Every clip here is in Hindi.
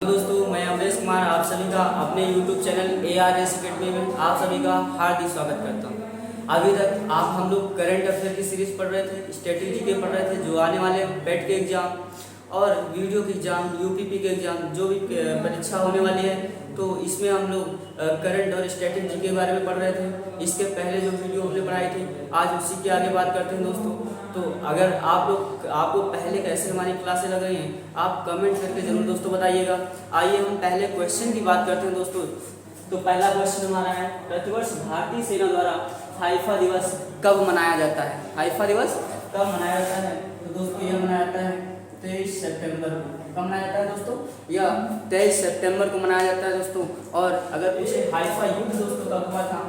दोस्तों, मैं अमरेश कुमार आप सभी का अपने YouTube चैनल ARS अकेडमी में आप सभी का हार्दिक स्वागत करता हूं। अभी तक हम लोग करंट अफेयर की सीरीज पढ़ रहे थे, स्ट्रेटेजी के पढ़ रहे थे, जो आने वाले पेट के एग्जाम और वीडियो के एग्जाम, UPP के एग्जाम, जो भी परीक्षा होने वाली है, तो इसमें हम लोग करंट और स्ट्रेटेजी के बारे में पढ़ रहे थे। इसके पहले जो वीडियो हमने पढ़ाई थी, आज उसी के आगे बात करते हैं दोस्तों। तो अगर आपको पहले कैसे हमारी क्लासें लग रही हैं, आप कमेंट करके जरूर दोस्तों बताइएगा। आइए हम पहले क्वेश्चन की बात करते हैं दोस्तों। तो पहला क्वेश्चन हमारा है, प्रतिवर्ष भारतीय सेना द्वारा हाइफा दिवस कब मनाया जाता है? हाइफा दिवस कब मनाया जाता है? तो दोस्तों यह मनाया जाता है 23 सितंबर को। कब मनाया जाता है दोस्तों? यह 23 सितंबर को मनाया जाता है दोस्तों। और अगर पूछे हाइफा युद्ध दोस्तों कब हुआ था,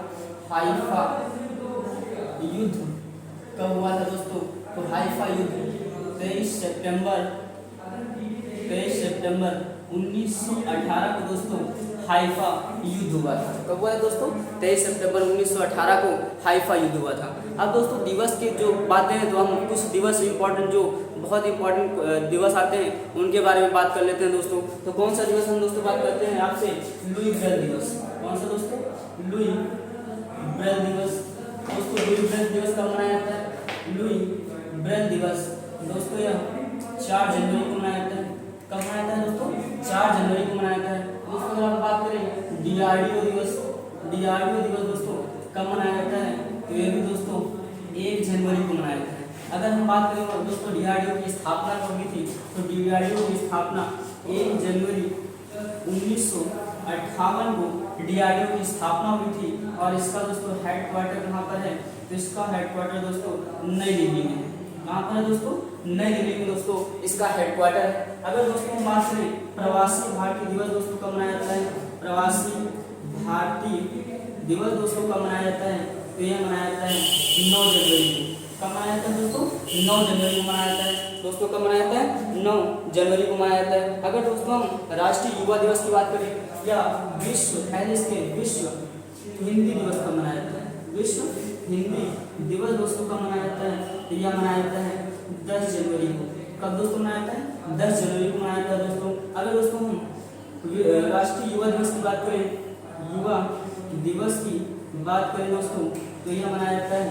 हाइफा युद्ध कब हुआ था दोस्तों? तो हाइफा युद्ध 23 सितंबर 1918 को दोस्तों हाइफा युद्ध हुआ था। कब हुआ था दोस्तों? 23 सितंबर 1918 को हाइफा युद्ध हुआ था। अब दोस्तों दिवस की जो बातें हैं, तो हम कुछ दिवस इंपॉर्टेंट, जो बहुत इंपॉर्टेंट दिवस आते हैं, उनके बारे में बात कर लेते हैं दोस्तों। तो कौन सा दिवस हम दोस्तों बात करते हैं आपसे? लुई ब्रेल दिवस। कौन सा दोस्तों? लुई ब्रेल दिवस। दोस्तों लुई ब्रेल दिवस कब मनाया जाता है? लुई ब्रेल दिवस दोस्तों यह 4 जनवरी को मनाया जाता है। कब मनाया जाता है दोस्तों? 4 जनवरी को मनाया जाता है दोस्तों। अगर हम बात करें DRDO दिवस दोस्तों कब मनाया जाता है? तो यह भी दोस्तों 1 जनवरी को मनाया जाता है। अगर हम बात करें दोस्तों DRDO की स्थापना कब हुई थी, तो DRDO की स्थापना 1 जनवरी 1958 को DRDO की स्थापना हुई थी। और इसका दोस्तों हेडक्वार्टर कहाँ पर है? तो इसका हेडक्वार्टर दोस्तों नई दिल्ली में है। कहाँ पर है दोस्तों? नई दिल्ली में दोस्तों इसका हेडक्वार्टर है। अगर दोस्तों हम बात करें प्रवासी भारतीय दिवस दोस्तों कब मनाया जाता है? प्रवासी भारतीय दिवस दोस्तों कब मनाया जाता है? तो यह मनाया जाता है 9 जनवरी को। कब मनाया जाता है दोस्तों? 9 जनवरी को मनाया जाता है दोस्तों। कब मनाया जाता है? 9 जनवरी को मनाया जाता है। अगर दोस्तों हम राष्ट्रीय युवा दिवस की बात करें, या विश्व हिंदी दिवस कब मनाया जाता है? विश्व हिंदी दिवस दोस्तों कब मनाया जाता है? तो यह मनाया जाता है 10 जनवरी को। कब दोस्तों मनाया जाता है? 10 जनवरी को मनाया जाता है दोस्तों। अगर दोस्तों हम राष्ट्रीय युवा दिवस की बात करें, युवा दिवस की बात करें दोस्तों, तो यह मनाया जाता है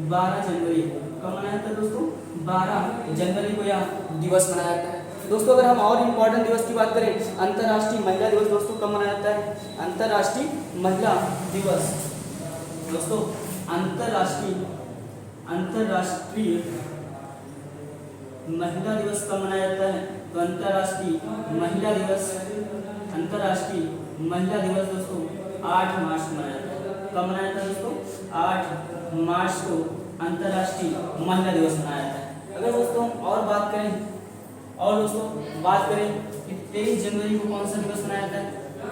12 जनवरी को। कब मनाया जाता है दोस्तों? 12 जनवरी को यह दिवस मनाया जाता है दोस्तों। अगर हम और इम्पोर्टेंट दिवस की बात करें, अंतर्राष्ट्रीय महिला दिवस दोस्तों कब मनाया जाता है? अंतर्राष्ट्रीय महिला दिवस दोस्तों, अंतर्राष्ट्रीय महिला दिवस कब मनाया जाता है? तो अंतर्राष्ट्रीय महिला दिवस दोस्तों 8 मार्च को मनाया जाता है। कब मनाया जाता है दोस्तों? 8 मार्च को अंतर्राष्ट्रीय महिला दिवस मनाया जाता है। अगर दोस्तों और बात करें कि 23 जनवरी को कौन सा दिवस मनाया जाता है?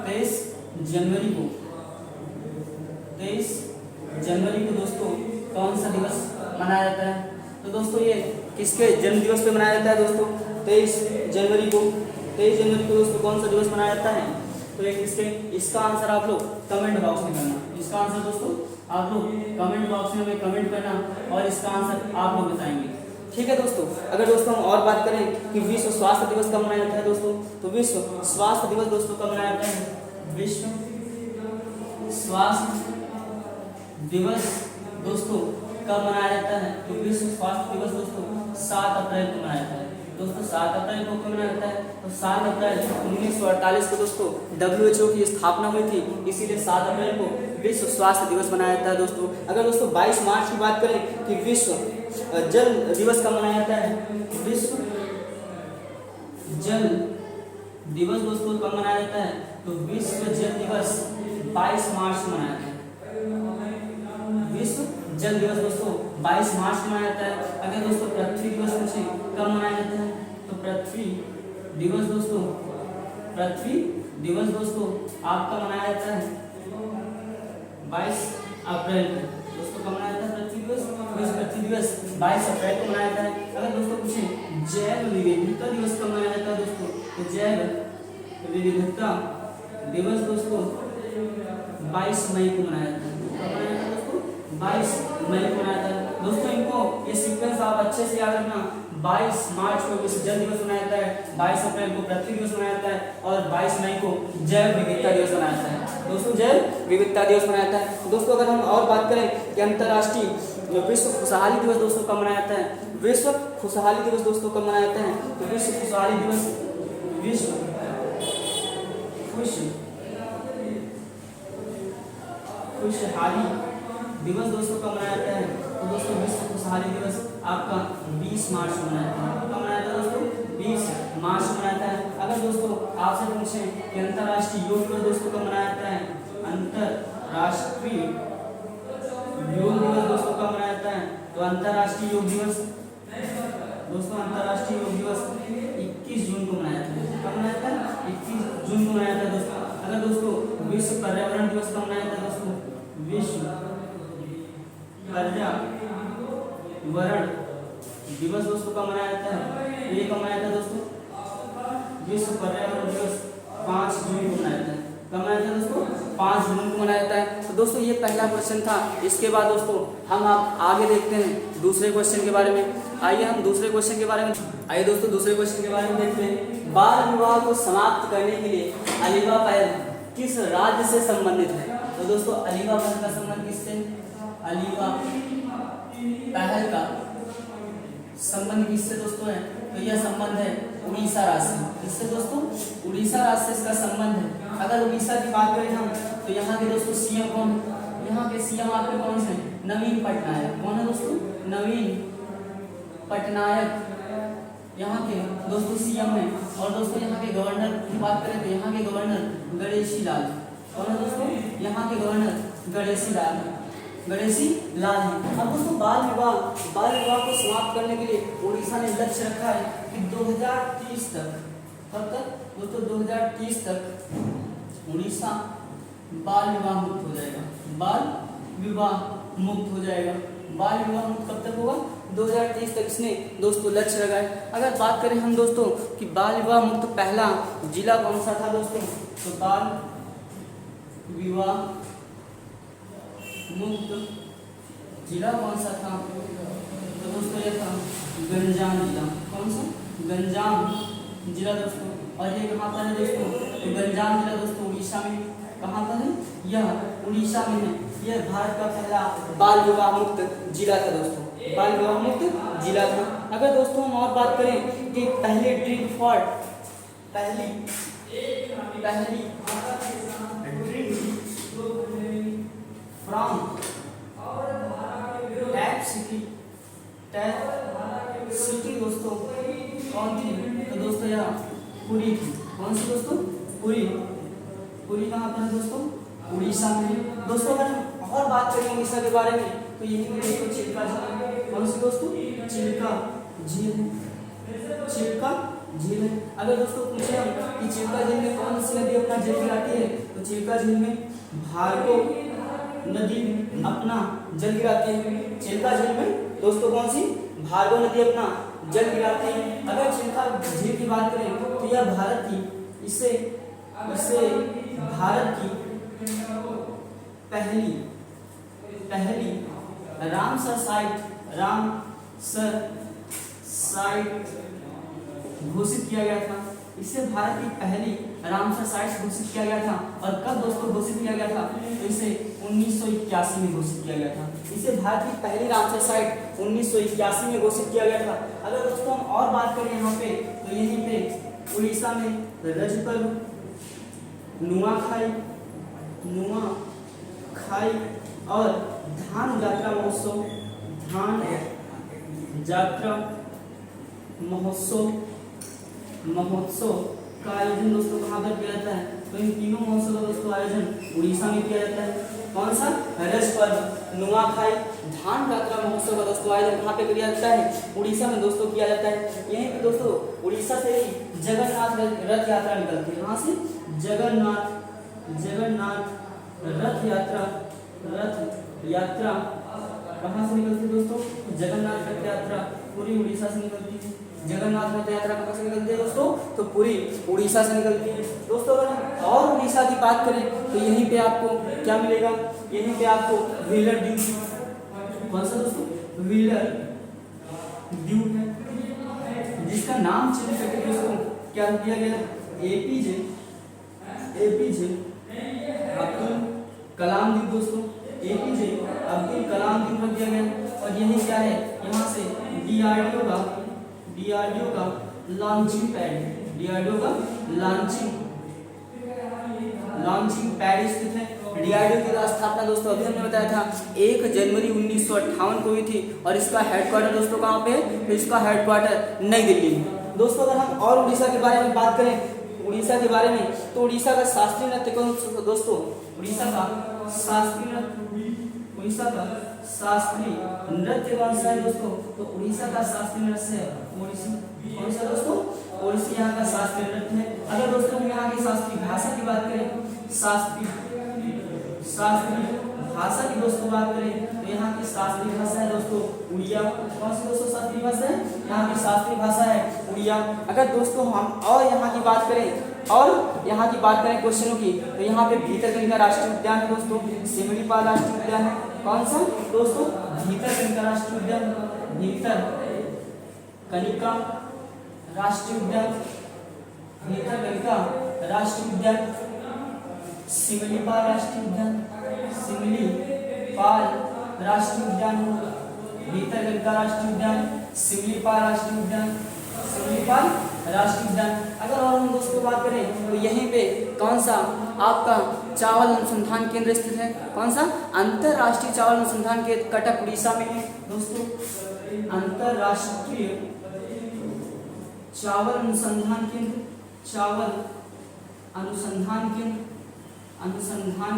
23 जनवरी को दोस्तों कौन सा दिवस मनाया जाता है? तो दोस्तों ये किसके जन्म दिवस पे मनाया जाता है दोस्तों? 23 जनवरी को दोस्तों कौन सा दिवस मनाया जाता है? तो ये किसके? इसका आंसर आप लोग कमेंट बॉक्स में करना। इसका आंसर दोस्तों आप लोग कमेंट बॉक्स में हमें कमेंट करना, और इसका आंसर आप लोग बताएंगे। ठीक है दोस्तों। अगर दोस्तों हम और बात करें कि विश्व स्वास्थ्य दिवस कब मनाया जाता है दोस्तों, तो विश्व स्वास्थ्य दिवस दोस्तों कब मनाया जाता है? विश्व स्वास्थ्य दिवस दोस्तों कब मनाया जाता है? तो विश्व स्वास्थ्य दिवस दोस्तों 7 अप्रैल को मनाया जाता है दोस्तों। 7 अप्रैल को क्यों मनाया जाता है? तो 7 अप्रैल 1948 को दोस्तों WHO की स्थापना हुई थी, इसीलिए 7 अप्रैल को विश्व स्वास्थ्य दिवस मनाया जाता है दोस्तों। अगर दोस्तों 22 मार्च की बात करें कि विश्व जल दिवस कब मनाया जाता है? विश्व जल दिवस दोस्तों कब मनाया जाता है? तो विश्व जल दिवस 22 मार्च को मनाया जाता है। विश्व जल दिवस दोस्तों 22 मार्च को मनाया जाता है। अगर दोस्तों पृथ्वी दिवस पूछे कब मनाया जाता है? तो पृथ्वी दिवस दोस्तों आपका मनाया जाता है 22 अप्रैल को दोस्तों। कब मनाया जाता है पृथ्वी दिवस? पृथ्वी दिवस 22 अप्रैल को मनाया जाता है। अगर दोस्तों पूछे जैव विविधता दिवस कब मनाया जाता है दोस्तों? तो जैव विविधता दिवस दोस्तों 22 मई को मनाया जाता है। कब मनाया जाता है दोस्तों? 22 मई को मनाया जाता है दोस्तों। इनको ये सीक्वेंस आप अच्छे से याद रखना। 22 मार्च को विश्व जल दिवस मनाया जाता है, 22 अप्रैल को पृथ्वी दिवस मनाया जाता है, और 22 28 मई को जैव विविधता दिवस मनाया जाता है दोस्तों, जैव विविधता दिवस मनाया जाता है। दोस्तों अगर हम और बात करें कि अंतर्राष्ट्रीय विश्व खुशहाली दिवस दोस्तों कब मनाया जाता है, विश्व खुशहाली दिवस दोस्तों कब मनाया जाता है, तो विश्व खुशहाली दिवस, विश्व खुशहाली दिवस दोस्तों कब मनाया जाता है, तो दोस्तों विश्व खुशहाली दिवस आपका 20 मार्च को मनाया जाता है। कब मनाया जाता है दोस्तों, 20 मार्च को मनाया जाता है। अगर दोस्तों आपसे पूछें कि अंतर्राष्ट्रीय योग दिवस दोस्तों कब मनाया जाता है, अंतर्राष्ट्रीय योग दिवस दोस्तों कब मनाया जाता है, तो अंतर्राष्ट्रीय योग दिवस दोस्तों, अंतर्राष्ट्रीय योग दिवस 21 जून को मनाया जाता है। कब मनाया जाता है, 21 जून को मनाया जाता है दोस्तों। अगर दोस्तों विश्व पर्यावरण दिवस कब मनाया जाता है दोस्तों, विश्व पर्यावरण दिवस दोस्तों कब मनाया जाता है, ये कब मनाया जाता है दोस्तों, विश्व पर्यावरण दिवस 5 जून को मनाया जाता है। कब मनाया जाता है दोस्तों, 5 जून को मनाया जाता है। तो दोस्तों ये पहला क्वेश्चन था। इसके बाद दोस्तों हम आप आगे देखते हैं दूसरे क्वेश्चन के बारे में। आइए हम दूसरे क्वेश्चन के बारे में, आइए दोस्तों दूसरे क्वेश्चन के बारे में देखते हैं। बाल विवाह को समाप्त करने के लिए अलीबा पहल किस राज्य से संबंधित है, तो दोस्तों अलीबा पहल का संबंध किससे, अलीबा पहल का संबंध किससे दोस्तों है, तो यह संबंध है उड़ीसा राज्य से। किससे दोस्तों, उड़ीसा राज्य से इसका संबंध है। अगर उड़ीसा की बात करें हम, तो यहाँ के दोस्तों सीएम कौन, यहाँ के सीएम आपके कौन से, नवीन पटनायक। कौन है दोस्तों, नवीन पटनायक यहाँ के दोस्तों सीएम है। और दोस्तों यहाँ के गवर्नर की बात करें तो यहाँ के गवर्नर गणेशी लाल। कौन है दोस्तों, यहाँ के गवर्नर गणेशी लाल है। अब दोस्तों बाल विवाह को समाप्त करने के लिए उड़ीसा ने लक्ष्य रखा है कि 2030 तक, कब तक दोस्तों, 2030 तक उड़ीसा बाल विवाह मुक्त हो जाएगा। बाल विवाह मुक्त हो जाएगा। बाल विवाह मुक्त कब तक होगा, 2030 तक इसने दोस्तों लक्ष्य लगाए। अगर बात करें हम दोस्तों कि बाल विवाह मुक्त पहला जिला कौन सा था दोस्तों, तो बाल विवाह मुक्त जिला कौन सा था, तो दोस्तों ये था गंजाम जिला। कौन सा, गंजाम जिला दोस्तों। और ये कहाँ पर है दोस्तों, तो गंजाम जिला दोस्तों उड़ीसा में। कहाँ पर है, यह उड़ीसा में है। यह भारत का पहला बाल विवाह मुक्त जिला था दोस्तों, बाल विवाह मुक्त जिला था। अगर दोस्तों हम और बात करें कि पहली ड्रिंक फॉर पहली फ्रॉम टैप सिटी दोस्तों कौन थी, तो दोस्तों यह पुरी थी। कौन सी दोस्तों, पुरी कहाँ पर है दोस्तों, उड़ीसा में। दोस्तों अगर हम और बात करें उड़ीसा के बारे में तो यही पे दोस्तों चिल्का झील। कौन सी दोस्तों, चिल्का झील है। अगर दोस्तों पूछे हम कि चिल्का झील में कौन सी नदी अपना जल गिराती है, तो चिल्का झील में भार्गव नदी अपना जल गिराती है। चिल्का झील में दोस्तों कौन सी, भार्गव नदी अपना जल गिराती है। अगर चिल्का झील की बात करें तो यह भारत की इसे भारत की पहली रामसर साइट घोषित किया गया था। इसे भारत की पहली रामसर साइट घोषित किया गया था। और कब दोस्तों घोषित किया गया था, तो इसे 1981 में घोषित किया गया था। इसे भारत की पहली रामसर साइट 1981 में घोषित किया गया था। अगर दोस्तों हम और बात करें यहाँ पे तो यहीं पे उड़ीसा में रजपर्व, नुआखाई और धान यात्रा महोत्सव का आयोजन दोस्तों कहाँ पर किया जाता है, तो इन तीनों महोत्सव का दोस्तों आयोजन उड़ीसा में किया जाता है। कौन सा, रजपर्व, नुआखाई, धान यात्रा महोत्सव का दोस्तों आयोजन कहाँ पे किया जाता है, उड़ीसा में दोस्तों किया जाता है। यहीं पे दोस्तों उड़ीसा से ही जगन्नाथ रथ यात्रा निकलती है। कहाँ से, जगन्नाथ रथ यात्रा कहाँ से निकलती है दोस्तों, जगन्नाथ रथ यात्रा पूरी उड़ीसा से निकलती है। जगन्नाथ रथ यात्रा कहाँ से निकलती है दोस्तों, तो पूरी उड़ीसा से निकलती है। दोस्तों अगर हम और उड़ीसा की बात करें तो यहीं पे आपको क्या मिलेगा, यहीं पे आपको व्हीलर ड्यूक। कौन सा दोस्तों, व्हीलर ड्यूक है, जिसका नाम चेंज करके दोस्तों क्या दिया गया, एपीजे एपीजे अब्दुल कलाम द्वीप दोस्तों, एपीजे अब्दुल कलाम द्वीप रख दिया गया। और यही क्या है, यहाँ से डीआरडीओ का लॉन्चिंग पैड, डीआरडीओ का लॉन्चिंग पैड स्थित है। डीआरडीओ की स्थापना दोस्तों अभी हमने बताया था 1 जनवरी 1958 को हुई थी। और इसका हेडक्वार्टर दोस्तों कहाँ पे है, तो इसका हेडक्वार्टर नई दिल्ली में। दोस्तों अगर हम और उड़ीसा के बारे में बात करें, उड़ीसा के बारे में, तो उड़ीसा का शास्त्रीय नृत्य कौन दोस्तों, उड़ीसा का शास्त्रीय नृत्य कौन सा है दोस्तों, तो उड़ीसा का शास्त्रीय नृत्य है ओडिसी। कौन सा दोस्तों, ओडिसी यहाँ का शास्त्रीय नृत्य है। अगर दोस्तों हम यहाँ की शास्त्रीय भाषा की बात करें, शास्त्रीय भाषा की दोस्तों बात करें, तो यहाँ की शास्त्रीय भाषा है दोस्तों उड़िया। कौन सी दोस्तों शास्त्रीय भाषा है, यहाँ की शास्त्रीय भाषा है उड़िया। अगर दोस्तों हम और यहाँ की बात करें क्वेश्चनों की, तो यहाँ पे भीतरकनिका राष्ट्रीय उद्यान है दोस्तों, सिमलीपाल राष्ट्रीय उद्यान है। कौन सा दोस्तों, भीतरकनिका राष्ट्रीय उद्यान, भीतरकनिका राष्ट्रीय उद्यान, भीतरकनिका राष्ट्रीय उद्यान, सिमलीपाल राष्ट्रीय उद्यान, सिमलीपाल राष्ट्रीय उद्यान, भीतरकनिका राष्ट्रीय उद्यान, सिमलीपाल राष्ट्रीय उद्यान, सिमलीपाल राष्ट्रीय उद्यान। अगर और हम दोस्तों बात करें, तो यहीं पे कौन सा आपका चावल अनुसंधान केंद्र स्थित है, कौन सा, अंतरराष्ट्रीय चावल अनुसंधान केंद्र कटक उड़ीसा में है दोस्तों। अंतरराष्ट्रीय चावल अनुसंधान केंद्र, चावल अनुसंधान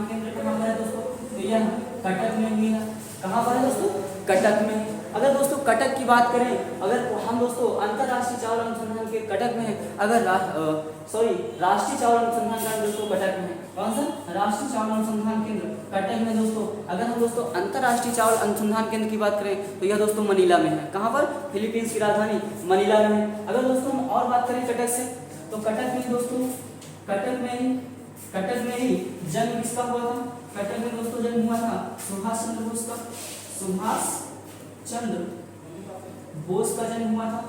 केंद्र कहाँ पर है दोस्तों, तो यह कटक में भी है। कहाँ पर है दोस्तों, कटक में। अगर दोस्तों कटक की बात करें, अगर हम दोस्तों अंतरराष्ट्रीय चावल अनुसंधान के कटक में है, अगर राष्ट्रीय चावल अनुसंधान केंद्र दोस्तों कटक में है। कौन सा, राष्ट्रीय चावल अनुसंधान केंद्र कटक में दोस्तों। अगर हम दोस्तों अंतरराष्ट्रीय चावल अनुसंधान केंद्र की बात करें, तो यह दोस्तों मनीला में है। कहाँ पर, फिलीपींस की राजधानी मनीला में है। अगर दोस्तों हम और बात करें कटक से, तो कटक में दोस्तों, कटक में ही जन्म किसका हुआ था, कटक में दोस्तों जन्म हुआ था सुभाष चंद्र बोस का, सुभाष चंद्र बोस का जन्म हुआ था।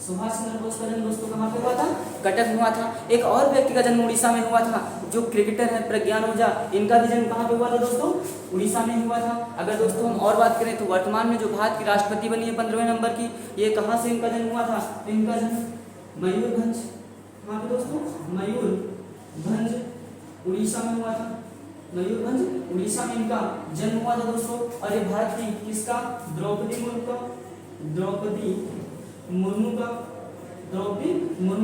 सुभाष चंद्र बोस का जन्म दोस्तों कहाँ पे हुआ था, कटक में हुआ था। एक और व्यक्ति का जन्म उड़ीसा में हुआ था, जो क्रिकेटर है प्रज्ञान ओझा, इनका भी जन्म कहाँ पे हुआ था दोस्तों, उड़ीसा में हुआ था। अगर दोस्तों हम और बात करें, तो वर्तमान में जो भारत की राष्ट्रपति बनी है 15वें नंबर की, ये कहाँ से इनका जन्म हुआ था, तो इनका जन्म मयूरभंज, कहाँ पे दोस्तों, मयूरभंज उड़ीसा में हुआ था। मयूरभंज उड़ीसा में इनका जन्म हुआ था दोस्तों। और ये भारत की किसका, द्रौपदी मुर्मू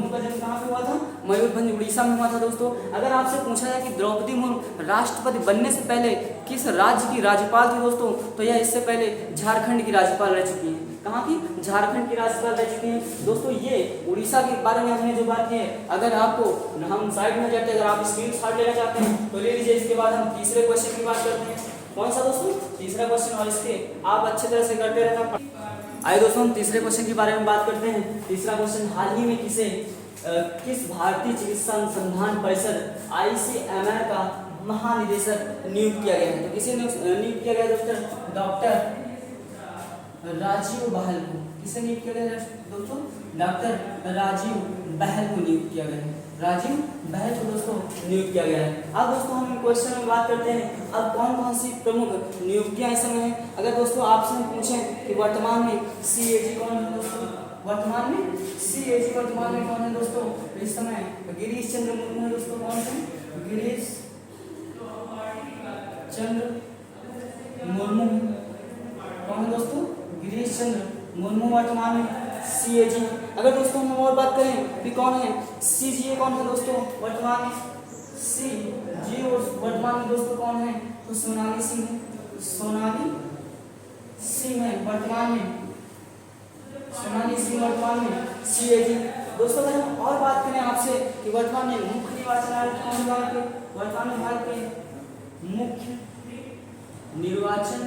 का जन्म कहाँ पे हुआ था, मयूरभंज उड़ीसा में हुआ था दोस्तों। अगर आपसे पूछा जाए कि द्रौपदी मुर्मू राष्ट्रपति बनने से पहले किस राज्य की राज्यपाल थी दोस्तों, तो यह इससे पहले झारखंड की राज्यपाल रह चुकी हैं। कहाँ की, झारखंड की राज्यपाल रह चुकी हैं दोस्तों। ये उड़ीसा के बारे में हमने जो बात की है, अगर आपको हम साइड में जाते हैं, अगर आप स्क्रीनशॉट लेना चाहते हैं तो ले लीजिए। इसके बाद हम तीसरे क्वेश्चन की बात करते हैं। कौन सा दोस्तों, तीसरा क्वेश्चन, और इसके आप अच्छे तरह से करते रहना। आइए दोस्तों हम तीसरे क्वेश्चन के बारे में बात करते हैं। तीसरा क्वेश्चन, हाल ही में किस भारतीय चिकित्सा अनुसंधान परिषद ICMR का महानिदेशक नियुक्त किया गया है, तो किसे नियुक्त किया गया दोस्तों, डॉक्टर राजीव बहल को। किसे नियुक्त किया गया दोस्तों, डॉक्टर राजीव बहल को नियुक्त किया गया है। राजीव बहल को दोस्तों नियुक्त किया गया है। अब दोस्तों हम क्वेश्चन में बात करते हैं, अब कौन कौन सी प्रमुख नियुक्तियां इस समय हैं। अगर दोस्तों आपसे हम पूछें कि वर्तमान में CAG कौन है दोस्तों, वर्तमान में CAG वर्तमान में कौन है दोस्तों, इस समय गिरीश चंद्र मुर्मू है दोस्तों। कौन है, गिरीश चंद्र मुर्मू, कौन है दोस्तों, गिरीश चंद्र मुर्मू वर्तमान में CAG। अगर दोस्तों हम और बात करें कि कौन है CGA, कौन है दोस्तों वर्तमान में CGA वर्तमान में दोस्तों कौन है, तो सोनाली सिंह है, सोनाली सिंह है वर्तमान में, सोनाली सिंह वर्तमान में CAG। दोस्तों अगर हम और बात करें आपसे कि वर्तमान में मुख्य निर्वाचन आयुक्त कौन है भारत के, वर्तमान में भारत के मुख्य निर्वाचन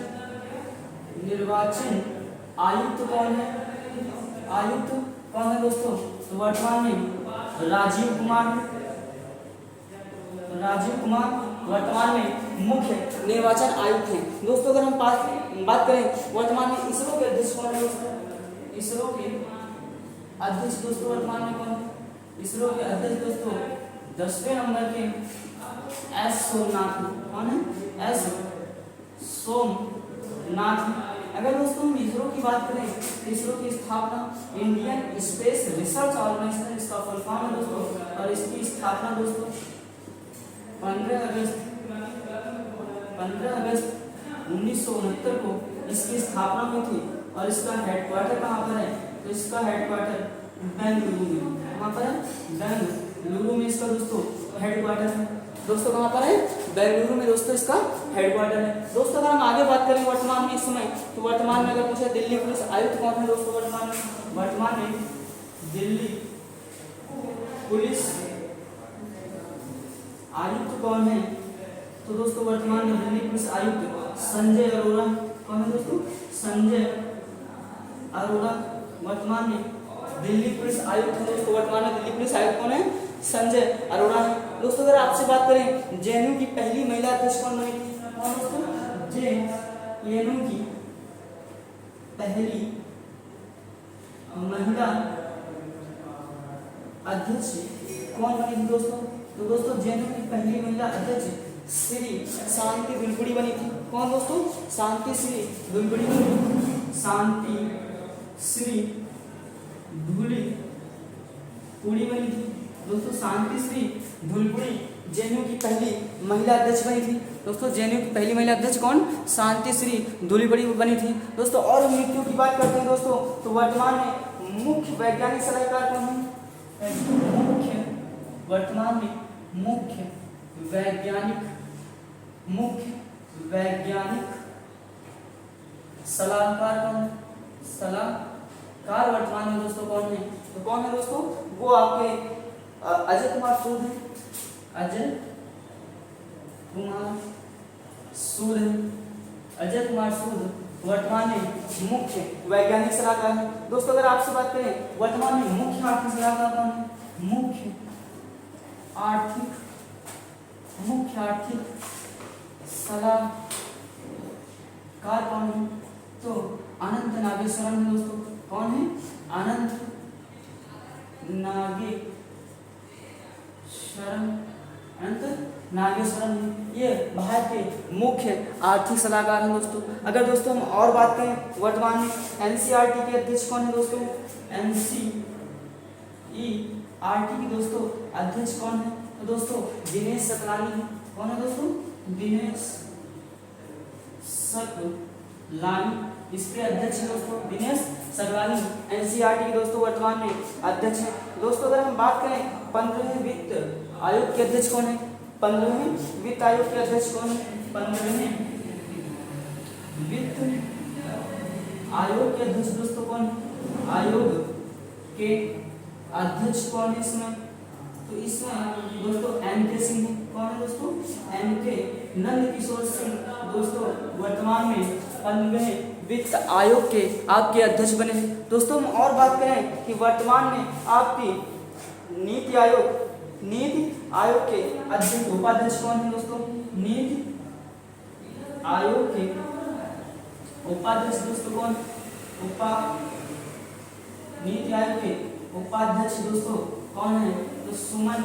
आयुक्त कौन है, आयुक्त कौन है दोस्तों, तो वर्तमान में राजीव कुमार वर्तमान में मुख्य निर्वाचन आयुक्त हैं दोस्तों। अगर हम बात करें वर्तमान में इसरो के अध्यक्ष कौन है दोस्तों, इसरो के अध्यक्ष दोस्तों वर्तमान में कौन है, इसरो के अध्यक्ष दोस्तों 10वें नंबर के एस सोमनाथ। कौन है? एस सोमनाथ। अगर दोस्तों हम इसरो की बात करें, इसरो की स्थापना इंडियन स्पेस रिसर्च ऑर्गेनाइजेशन, इसका फुल फॉर्म है दोस्तों, और इसकी स्थापना दोस्तों 15 अगस्त 1969 को इसकी स्थापना हुई थी। और इसका हेडक्वार्टर कहाँ पर है? तो इसका हेडक्वार्टर बेंगलुरु में। कहाँ पर है? बेंगलुरु में इसका दोस्तों हेडक्वार्टर है। दोस्तों कहाँ पर है? बेंगलुरु में दोस्तों इसका हेडक्वार्टर है। दोस्तों अगर हम आगे बात करें वर्तमान में इस समय, तो वर्तमान में अगर पूछे दिल्ली पुलिस आयुक्त कौन है दोस्तों? वर्तमान में दिल्ली पुलिस आयुक्त कौन है? तो दोस्तों वर्तमान में दिल्ली पुलिस आयुक्त संजय अरोड़ा। कौन है दोस्तों? संजय अरोड़ा वर्तमान में दिल्ली पुलिस आयुक्त है दोस्तों। वर्तमान में दिल्ली पुलिस आयुक्त कौन है? संजय अरोड़ा है। दोस्तों अगर आपसे बात करें जेएनयू की पहली महिला अध्यक्ष कौन बनी थी? कौन दोस्तों? जेएनयू की पहली महिला अध्यक्ष कौन बनी थी दोस्तों? तो दोस्तों जेएनयू की पहली महिला अध्यक्ष श्री शांति धुलपुड़ी बनी थी। कौन दोस्तों? शांति श्री धुलपुड़ी बनी थी। शांति श्री धुलपुड़ी बनी थी दोस्तों। शांति श्री धुलपुड़ी जेएनयू की पहली महिला अध्यक्ष बनी थी दोस्तों। जेएनयू की पहली महिला अध्यक्ष कौन? शांति श्री धुलपुड़ी बनी थी दोस्तों। और मृत्यु की बात करते हैं दोस्तों, तो वर्तमान में मुख्य वैज्ञानिक सलाहकार कौन है? वर्तमान में मुख्य वैज्ञानिक सलाहकार कौन है? सलाहकार वर्तमान में दोस्तों कौन है? तो कौन है दोस्तों? वो आपके अजय कुमार सूद है। अजय कुमार सूद वर्तमान में मुख्य वैज्ञानिक सलाहकार है दोस्तों। अगर आपसे बात करें वर्तमान में मुख्य आर्थिक सलाहकार कौन है? मुख्य आर्थिक सलाहकार कौन है? तो अनंत नागेश्वरम है दोस्तों। कौन है? अनंत नागेश्वरम ये भारत के मुख्य आर्थिक सलाहकार हैं दोस्तों। अगर दोस्तों हम और बात करें वर्तमान में एनसीईआरटी के अध्यक्ष कौन है दोस्तों? एनसीईआरटी की दोस्तों अध्यक्ष कौन है? तो दोस्तों दिनेश सकलानी है। कौन है दोस्तों? दिनेश सकलानी इसके अध्यक्ष है दोस्तों। दिनेश सकलानी एनसीईआरटी के दोस्तों वर्तमान में अध्यक्ष है दोस्तों। अगर हम बात करें 15वें वित्त आयोग के अध्यक्ष कौन है? 15वें वित्त आयोग के अध्यक्ष कौन है? 15वें वित्त आयोग के अध्यक्ष दोस्तों कौन है? आयोग के अध्यक्ष कौन है इसमें? तो इसमें दोस्तों एनके सिंह है। कौन है दोस्तों? एनके नंद किशोर सिंह दोस्तों वर्तमान में 15वें वित्त आयोग के आपके अध्यक्ष बने हैं दोस्तों। हम और बात करें कि वर्तमान में आपकी नीति आयोग के अध्यक्ष उपाध्यक्ष कौन है दोस्तों? नीति आयोग के उपाध्यक्ष दोस्तों कौन? नीति आयोग के उपाध्यक्ष दोस्तों कौन है? तो सुमन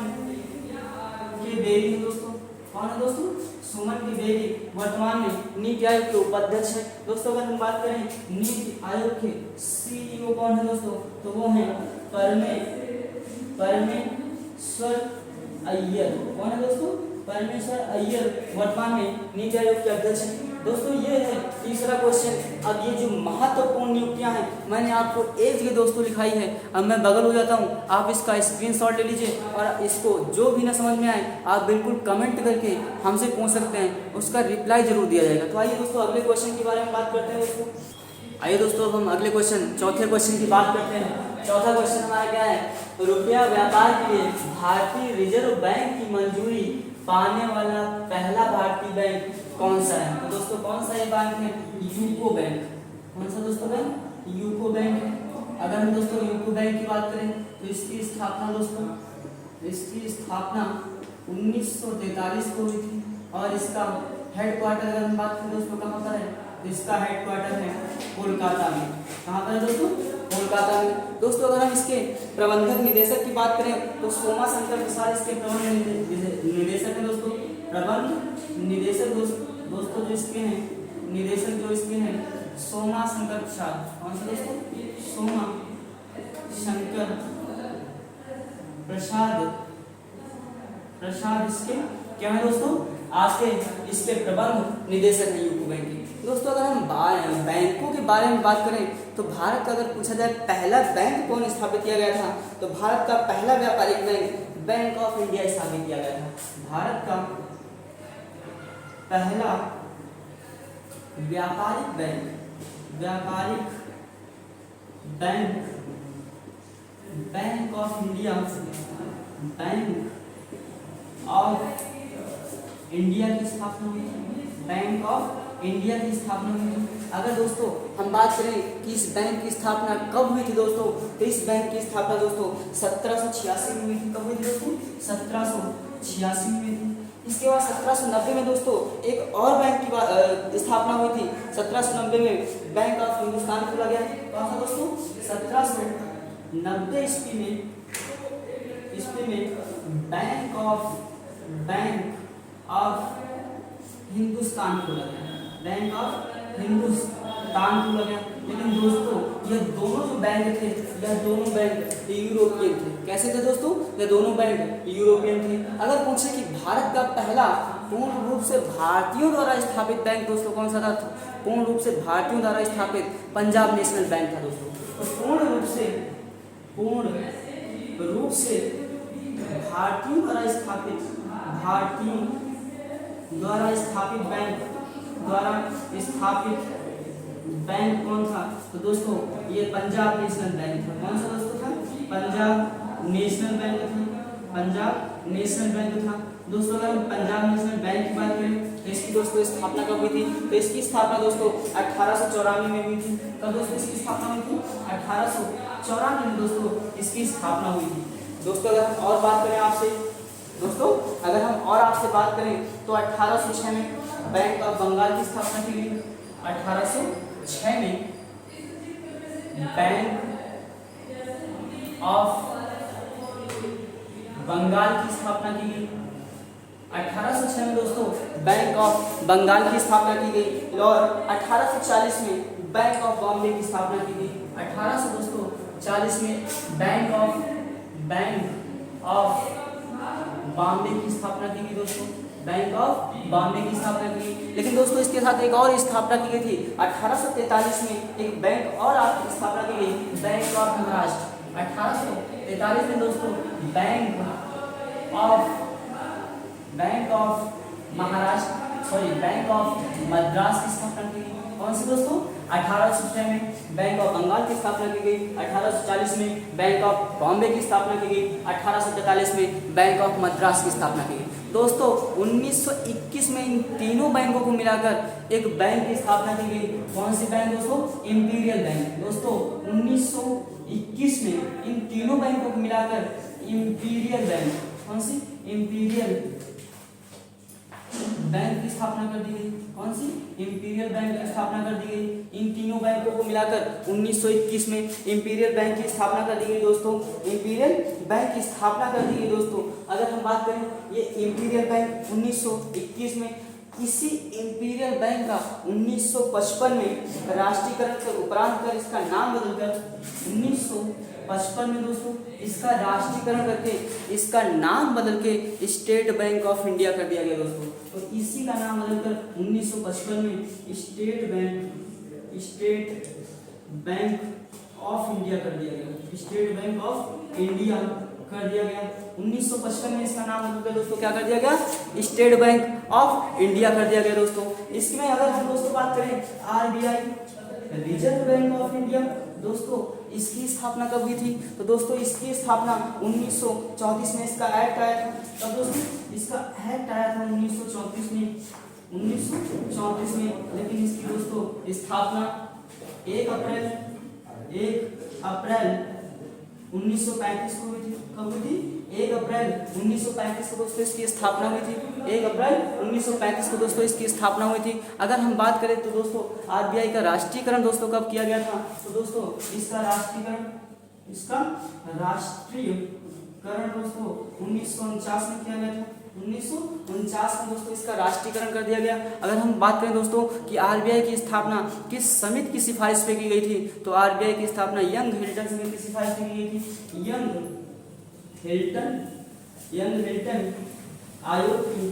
के बेरी है दोस्तों। कौन है दोस्तों? सुमन के बेरी वर्तमान में नीति आयोग के उपाध्यक्ष है दोस्तों। अगर हम बात करें नीति आयोग के सीईओ कौन है दोस्तों? तो वो है परमेश्वर अय्यर। कौन है दोस्तों? परमेश्वर अय्यर वर्तमान में नीति आयोग के अध्यक्ष हैं दोस्तों। ये है तीसरा क्वेश्चन। अब ये जो महत्वपूर्ण नियुक्तियां हैं मैंने आपको एक जगह दोस्तों लिखाई है। अब मैं बगल हो जाता हूँ, आप इसका स्क्रीनशॉट ले लीजिए और इसको जो भी ना समझ में आए आप बिल्कुल कमेंट करके हमसे पूछ सकते हैं, उसका रिप्लाई जरूर दिया जाएगा। तो आइए दोस्तों अगले क्वेश्चन के बारे में बात करते हैं दोस्तों। आइए दोस्तों हम अगले क्वेश्चन चौथे क्वेश्चन की बात करते हैं। चौथा क्वेश्चन हमारा क्या है? रुपया व्यापार के लिए भारतीय रिजर्व बैंक की मंजूरी पाने वाला पहला भारतीय बैंक कौन सा है? तो दोस्तों कौन सा ये बैंक है? UCO bank. कौन सा दोस्तों बैंक? यूको बैंक है। अगर हम दोस्तों यूको बैंक की बात करें तो इसकी स्थापना 1943 को हुई थी और इसका हेडक्वार्टर अगर हम बात करें दोस्तों कहाँ पर है? तो इसका हेडक्वार्टर है कोलकाता में। कहाँ पर है दोस्तों? कोलकाता में। दोस्तों अगर हम इसके प्रबंधक निदेशक की बात करें तो सोमा शंकर प्रसाद इसके प्रबंध निदेशक हैं दोस्तों। प्रबंध निदेशक दोस्तों जो इसके हैं निदेशक जो इसके हैं सोमा शंकर प्रसाद। कौन सा दोस्तों? सोमा शंकर प्रसाद इसके क्या है दोस्तों? आज के इसके प्रबंध निदेशक हैं यूको बैंक के। दोस्तों अगर हम बैंकों के बारे में बात करें तो भारत का अगर पूछा जाए पहला बैंक कौन स्थापित किया गया था, तो भारत का पहला व्यापारिक बैंक बैंक ऑफ इंडिया स्थापित किया गया था। भारत का पहला व्यापारिक बैंक बैंक ऑफ इंडिया की स्थापना हुई थी। बैंक ऑफ इंडिया की स्थापना हुई थी। अगर दोस्तों हम बात करें कि इस बैंक की स्थापना कब हुई थी दोस्तों, तो इस बैंक की स्थापना दोस्तों 1786 में हुई थी। कब हुई थी दोस्तों? 1786 में हुई थी। इसके बाद 1790 में दोस्तों एक और बैंक की स्थापना हुई थी। 1790 में बैंक ऑफ हिंदुस्तान खोला गया। कौन सा दोस्तों? 1790 ईस्वी में बैंक ऑफ हिंदुस्तान खोला गया। बैंक ऑफ हिंदुस्तान खोला गया। लेकिन दोस्तों ये दोनों जो बैंक थे यह दोनों बैंक यूरोपियन थे। कैसे थे दोस्तों? ये दोनों बैंक यूरोपियन थे। अगर पूछे कि भारत का पहला पूर्ण रूप से भारतीयों द्वारा स्थापित बैंक दोस्तों कौन सा था, पूर्ण रूप से भारतीयों द्वारा स्थापित पंजाब नेशनल बैंक था दोस्तों। तो पूर्ण रूप से भारतीयों द्वारा स्थापित बैंक कौन था, तो दोस्तों ये पंजाब नेशनल बैंक था। कौन सा दोस्तों था? पंजाब नेशनल बैंक था। दोस्तों अगर हम पंजाब नेशनल बैंक की बात करें तो इसकी दोस्तों स्थापना कब हुई थी, तो इसकी स्थापना दोस्तों 1894 में हुई थी। कब दोस्तों इसकी स्थापना हुई थी? 1894 में दोस्तों इसकी स्थापना हुई थी। दोस्तों अगर हम और बात करें आपसे बात करें तो 1806 में बैंक ऑफ बंगाल की स्थापना की गई। 1806 में बैंक ऑफ बंगाल की स्थापना की गई। 1806 में दोस्तों बैंक ऑफ बंगाल की स्थापना की गई और 1840 में बैंक ऑफ बॉम्बे की स्थापना की गई। 1840 में बैंक ऑफ बॉम्बे की स्थापना की गई दोस्तों। बैंक ऑफ बॉम्बे की स्थापना की गई। लेकिन दोस्तों इसके साथ एक और स्थापना की गई थी। 1843 में एक बैंक और स्थापना की गई, बैंक ऑफ महाराष्ट्र। 1843 में दोस्तों बैंक ऑफ मद्रास की स्थापना की गई। कौन सी दोस्तों? 1806 में बैंक ऑफ बंगाल की स्थापना की गई। 1840 में बैंक ऑफ बॉम्बे की स्थापना की गई। 1843 में बैंक ऑफ मद्रास की स्थापना की गई। दोस्तों 1921 में इन तीनों बैंकों को मिलाकर एक बैंक की स्थापना की गई। कौन सी बैंक दोस्तों? Imperial bank. दोस्तों 1921 में इन तीनों बैंकों को मिलाकर इंपीरियल बैंक, कौन सी? इंपीरियल बैंक की स्थापना कर दी गई। कौन सी? इंपीरियल बैंक की स्थापना कर दी गई। इन तीनों बैंकों को मिलाकर 1921 में इंपीरियल बैंक की स्थापना कर दी गई दोस्तों। इंपीरियल बैंक की स्थापना कर दी गई दोस्तों। अगर हम बात करें ये इंपीरियल बैंक 1921 में, इसी इंपीरियल बैंक का 1955 में राष्ट्रीयकरण के उपरांत कर इसका नाम बदलकर 1955 में दोस्तों इसका राष्ट्रीयकरण करके इसका नाम बदल के स्टेट बैंक ऑफ इंडिया कर दिया गया दोस्तों। तो इसी का नाम बदलकर 1955 में स्टेट बैंक ऑफ इंडिया कर दिया गया। स्टेट बैंक ऑफ इंडिया कर दिया गया। 1955 में इसका नाम बदलकर दोस्तों क्या कर दिया गया? स्टेट बैंक ऑफ इंडिया कर दिया गया दोस्तों। इसमें अगर हम दोस्तों बात करें RBI reserve bank of India, दोस्तों इसकी स्थापना कब हुई थी? तो दोस्तों इसकी स्थापना 1934 में इसका एक्ट आया था। तब दोस्तों इसका एक्ट आया था 1934 में, लेकिन इसकी दोस्तों स्थापना 1 अप्रैल 1935 को हुई थी। कब हुई थी? 1 अप्रैल 1935 को दोस्तों इसकी स्थापना हुई थी। 1 अप्रैल 1935 को दोस्तों इसकी स्थापना हुई थी। अगर हम बात करें तो दोस्तों आरबीआई का राष्ट्रीयकरण दोस्तों कब किया गया था? तो दोस्तों इसका राष्ट्रीयकरण दोस्तों 1949 में किया गया था। 1949 में दोस्तों इसका राष्ट्रीयकरण कर दिया गया। अगर हम बात करें दोस्तों कि आरबीआई की स्थापना किस समिति की सिफारिश पे की गई थी, तो आरबीआई की स्थापना यंग हिल्टन समिति की सिफारिश पे की गई थी। यंग हिल्टन आयोग की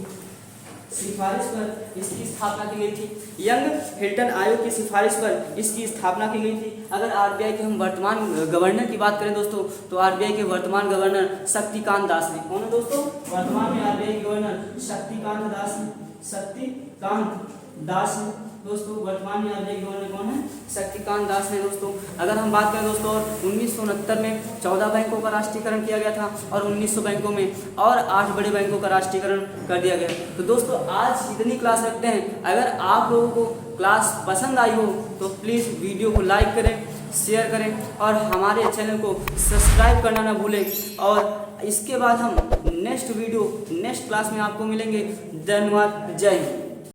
सिफारिश पर इसकी स्थापना की गई थी। यंग हिल्टन आयोग की सिफारिश पर इसकी स्थापना की गई थी। अगर आरबीआई के हम वर्तमान गवर्नर की बात करें दोस्तों, तो आरबीआई के वर्तमान गवर्नर शक्तिकांत दास हैं। कौन है दोस्तों? वर्तमान में आरबीआई के गवर्नर शक्तिकांत दास हैं दोस्तों। वर्तमान में आरबीआई के गवर्नर कौन है? शक्तिकांत दास हैं दोस्तों। अगर हम बात करें दोस्तों 1969 में 14 बैंकों का राष्ट्रीयकरण किया गया था और 1900 बैंकों में और 8 बड़े बैंकों का राष्ट्रीयकरण कर दिया गया। तो दोस्तों आज इतनी क्लास रखते हैं। अगर आप लोगों को क्लास पसंद आई हो तो प्लीज़ वीडियो को लाइक करें, शेयर करें और हमारे चैनल को सब्सक्राइब करना ना भूलें। और इसके बाद हम नेक्स्ट क्लास में आपको मिलेंगे। धन्यवाद। जय हिंद।